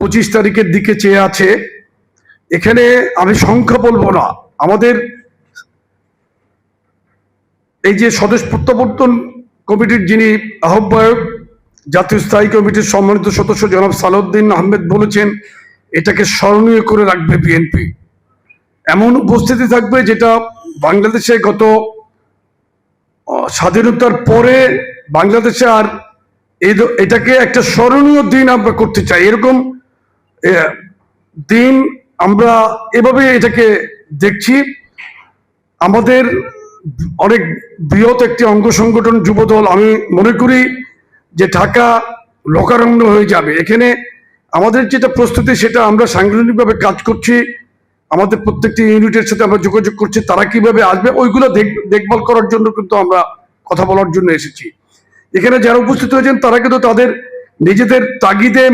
25 তারিখের দিকে চেয়ে আছে। এখানে আমি সংখ্যা বলবো না, আমাদের এই যে স্বদেশ প্রত্যাবর্তন কমিটির যিনি আহ্বায়ক, জাতীয় স্থায়ী কমিটির সম্মানিত সদস্য জনাব সালাউদ্দিন আহমেদ বলেছেন এটাকে স্মরণীয় করে রাখবে বিএনপি। এমন উপস্থিতি থাকবে যেটা বাংলাদেশে গত স্বাধীনতার পরে বাংলাদেশে আর এটাকে একটা স্মরণীয় দিন আমরা করতে চাই। এরকম দিন আমরা এভাবে এটাকে দেখছি। আমাদের অনেক বৃহৎ একটি অঙ্গ সংগঠন যুবদল, আমি মনে করি যে ঢাকা লোকারণ্য হয়ে যাবে। এখানে আমাদের যেটা প্রস্তুতি সেটা আমরা সাংগঠনিকভাবে কাজ করছি, আমাদের প্রত্যেকটি ইউনিটের সাথে আমরা যোগাযোগ করছি, তারা কিভাবে আসবে ওইগুলো দেখভাল করার জন্য কিন্তু আমরা কথা বলার জন্য এসেছি। এখানে যারা উপস্থিত হয়েছেন তারা কিন্তু তাদের নিজেদের তাগিদে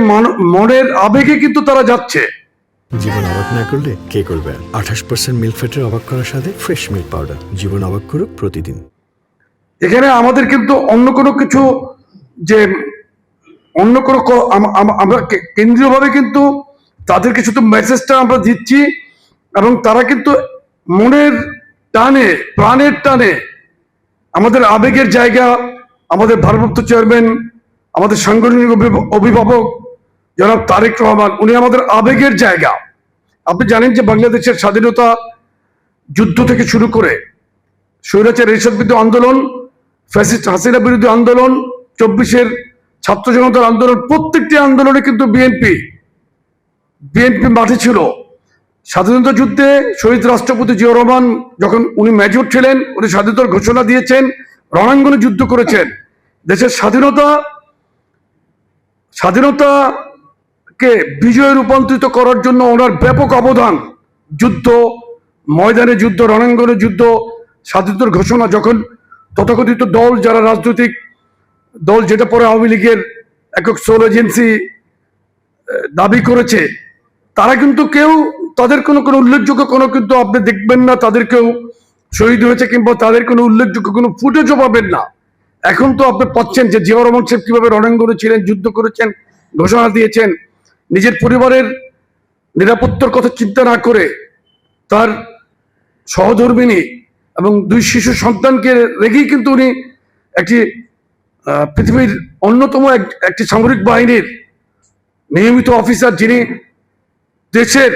মনের আবেগে কিন্তু তারা যাচ্ছে। জীবন অবাক না করলে কে করবে? 28% মিল্ক ফ্যাটের অবাক করার সাথে ফ্রেশ মিল্ক পাউডার। জীবন অবাক করুক প্রতিদিন। এখানে আমাদের কিন্তু অন্য কোনো কিছু যে অন্য কোনো আমরা কেন্দ্রীয়ভাবে কিন্তু তাদেরকে শুধু মেসেজটা আমরা দিচ্ছি, এবং তারা কিন্তু মনের টানে প্রাণের টানে আমাদের আবেগের জায়গা, আমাদের ভারপ্রাপ্ত চেয়ারম্যান, আমাদের সাংগঠনিক অভিভাবক জনাব তারেক রহমান, উনি আমাদের আবেগের জায়গা। আপনি জানেন যে বাংলাদেশের স্বাধীনতা যুদ্ধ থেকে শুরু করে স্বৈরাচার এরশাদ বিরোধী আন্দোলন, ফ্যাসিস্ট হাসিনা বিরোধী আন্দোলন, 24-এর ছাত্র জনতার আন্দোলন, প্রত্যেকটি আন্দোলনে কিন্তু বিএনপি মাঠে ছিল। স্বাধীনতা যুদ্ধে শহীদ রাষ্ট্রপতি জিয়াউর রহমান যখন উনি মেজর ছিলেন, উনি স্বাধীনতার ঘোষণা দিয়েছেন, রণাঙ্গনে যুদ্ধ করেছেন। দেশের স্বাধীনতাকে বিজয়ে রূপান্তরিত করার জন্য ওনার ব্যাপক অবদান। যুদ্ধ ময়দানে যুদ্ধ, রণাঙ্গনে যুদ্ধ, স্বাধীনতার ঘোষণা, যখন তথাকথিত দল, যারা রাজনৈতিক দল, যেটা পরে আওয়ামী লীগের একক সোল এজেন্সি দাবি করেছে, তারা কিন্তু কেউ তাদের কোনো উল্লেখযোগ্য কোনো কিন্তু আপনি দেখবেন না তাদের কেউ শহীদ হয়েছে, কিংবা তাদের কোনো উল্লেখযোগ্য কোনো ফুটেজও পাবেন না। এখন তো আপনি পাচ্ছেন যে জিয়াউর রহমান সাহেব কিভাবে রণাঙ্গনে ছিলেন, যুদ্ধ করেছেন, ঘোষণা দিয়েছেন, নিজের পরিবারের নিরাপত্তার কথা চিন্তা না করে তার সহধর্মিণী এবং 2 শিশু সন্তানকে রেখেই কিন্তু উনি একটি পৃথিবীর অন্যতম একটি সামরিক বাহিনীর নিয়মিত অফিসার, যিনি দেশের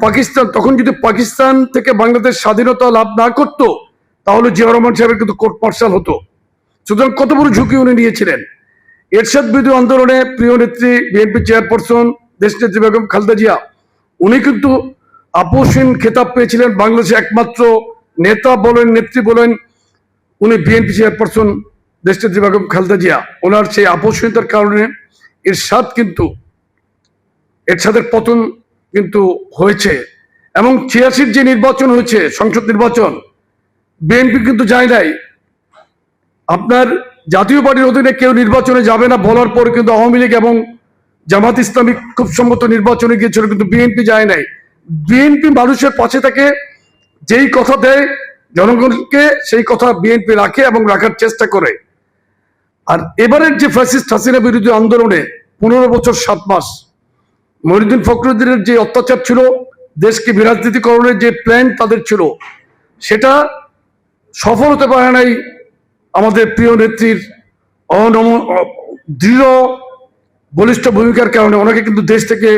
পাকিস্তান, তখন যদি পাকিস্তান থেকে বাংলাদেশ স্বাধীনতা লাভ না করত তাহলে জিয়াউর রহমান সাহেবের কিন্তু কোর্ট মার্শাল হতো। সুতরাং কত বড় ঝুঁকি উনি নিয়েছিলেন। এরশাদ বিরোধী আন্দোলনে প্রিয় নেত্রী বিএনপি চেয়ারপারসন দেশনেত্রী বেগম খালেদা জিয়া, উনি কিন্তু আপোষহীন খেতাব পেয়েছিলেন। বাংলাদেশের একমাত্র নেতা বলেন, নেত্রী বলেন, উনি বিএনপি চেয়ারপারসন দেশনেত্রী বেগম খালেদা জিয়া। ওনার সেই আপোষহীনতার কারণে এরশাদের পতন কিন্তু হয়েছে। এবং 86 যে নির্বাচন হয়েছে, সংসদ নির্বাচন, বিএনপি কিন্তু যায় নাই। আপনার জাতীয় পার্টির অধীনে কেউ নির্বাচনে যাবে না বলার পর কিন্তু আওয়ামী লীগ এবং জামাত ইসলামী খুব সম্মত নির্বাচনে গিয়েছিল, কিন্তু বিএনপি যায় নাই। বিএনপি মানুষের পাশে থাকে, যেই কথা দেয় জনগণকে সেই কথা বিএনপি রাখে এবং রাখার চেষ্টা করে। আর এবারের যে ফ্যাসিস্ট হাসিনা বিরোধী আন্দোলনে 15 বছর 7 মাস মহিউদ্দিন ফখরুদ্দিনের যে অত্যাচার ছিল, দেশকে বিরাজনীতিকরণের যে প্ল্যান তাদের ছিল, সেটা সফল হতে পারে নাই। আমাদের প্রিয় নেত্রীর দৃঢ় বলিষ্ঠ ভূমিকার কারণে ওনাকে কিন্তু দেশ থেকে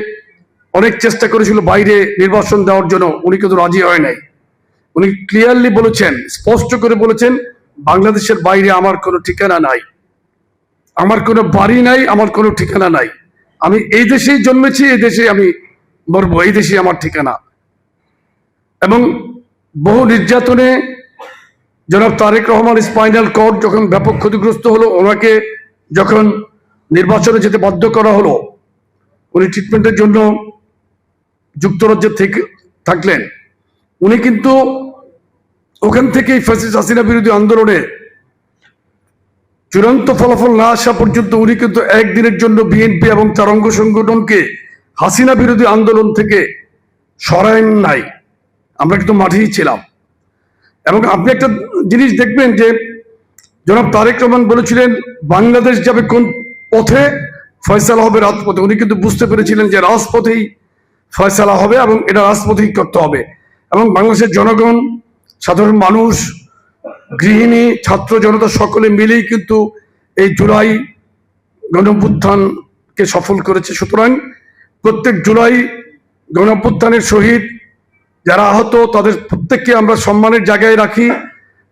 অনেক চেষ্টা করেছিল বাইরে নির্বাচন দেওয়ার জন্য, উনি কিন্তু রাজি হয় নাই। উনি ক্লিয়ারলি বলেছেন, স্পষ্ট করে বলেছেন, বাংলাদেশের বাইরে আমার কোনো ঠিকানা নাই, আমার কোনো বাড়ি নাই, আমার কোনো ঠিকানা নাই। আমি এই দেশেই জন্মেছি, এই দেশে আমি মরবো, এই দেশেই আমার ঠিকানা। এবং বহু নির্যাতনে জনাব তারেক রহমান স্পাইনাল কর্ড যখন ব্যাপক ক্ষতিগ্রস্ত হলো, ওনাকে যখন নির্বাচনে যেতে বাধ্য করা হলো, উনি ট্রিটমেন্টের জন্য যুক্তরাজ্যে থাকলেন। উনি কিন্তু ওখান থেকেই ফ্যাসিস্ট হাসিনা বিরোধী আন্দোলনে চূড়ান্ত ফলাফল না আসা পর্যন্ত উনি কিন্তু একদিনের জন্য বিএনপি এবং তার অঙ্গ সংগঠনকে হাসিনা বিরোধী আন্দোলন থেকে সরায়েন নাই। আমরা কিন্তু মাঠেই ছিলাম। এবং আপনি একটা জিনিস দেখবেন যে জনাব তারেক রহমান বলেছিলেন বাংলাদেশ যাবে কোন পথে, ফয়সালা হবে রাজপথে। উনি কিন্তু বুঝতে পেরেছিলেন যে রাজপথেই ফয়সালা হবে এবং এটা রাজপথেই করতে হবে। এবং বাংলাদেশের জনগণ, সাধারণ মানুষ, গৃহিণী, ছাত্র জনতা সকলে মিলেই কিন্তু এই জুলাই গণঅভ্যুত্থানকে সফল করেছে। সুতরাং প্রত্যেক জুলাই গণঅভ্যুত্থানের শহীদ যারা আহত তাদের প্রত্যেককে আমরা সম্মানের জায়গায় রাখি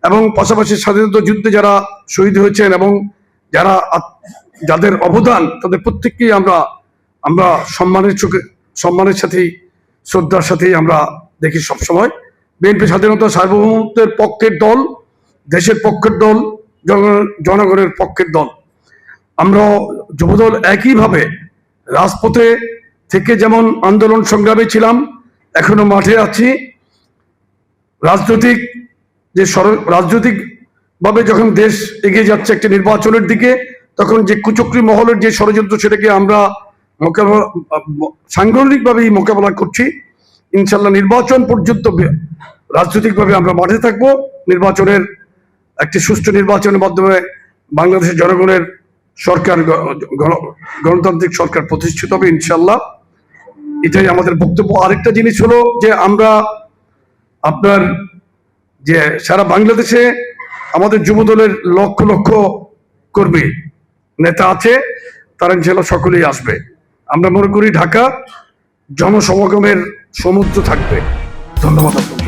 এবং পাশাপাশি স্বাধীনতা যুদ্ধে যারা শহীদ হয়েছেন এবং যারা যাদের অবদান তাদের প্রত্যেককেই আমরা সম্মানের সাথেই শ্রদ্ধার সাথেই আমরা দেখি সবসময়। বিএনপি স্বাধীনতা সার্বভৌমত্বের পক্ষের দল, দেশের পক্ষের দল, জনগণের পক্ষের দল। আমরা যুবদল একইভাবে রাজপথে থেকে যেমন আন্দোলন সংগ্রামে ছিলাম, এখনো মাঠে আছি। রাজনৈতিক ভাবে যখন দেশ এগিয়ে যাচ্ছে একটি নির্বাচনের দিকে, তখন যে কুচক্রী মহলের যে ষড়যন্ত্র সেটাকে আমরা সাংগঠনিকভাবেই মোকাবেলা করছি। ইনশাল্লাহ নির্বাচন পর্যন্ত রাজনৈতিকভাবে আমরা মাঠে থাকবো। নির্বাচনের একটি সুষ্ঠু নির্বাচনের মাধ্যমে বাংলাদেশের জনগণের সরকার, গণতান্ত্রিক সরকার প্রতিষ্ঠিত হবে ইনশাল্লাহ। এটাই আমাদের বক্তব্য। আরেকটা জিনিস হলো যে আমরা আপনার যে সারা বাংলাদেশে আমাদের যুবদলের লক্ষ লক্ষ কর্মী নেতা আছে, তারা ইনশাল্লাহ সকলেই আসবে। আমরা মনে করি ঢাকা জনসমাগমের সমুদ্র থাকবে। ধন্যবাদ আপনাকে।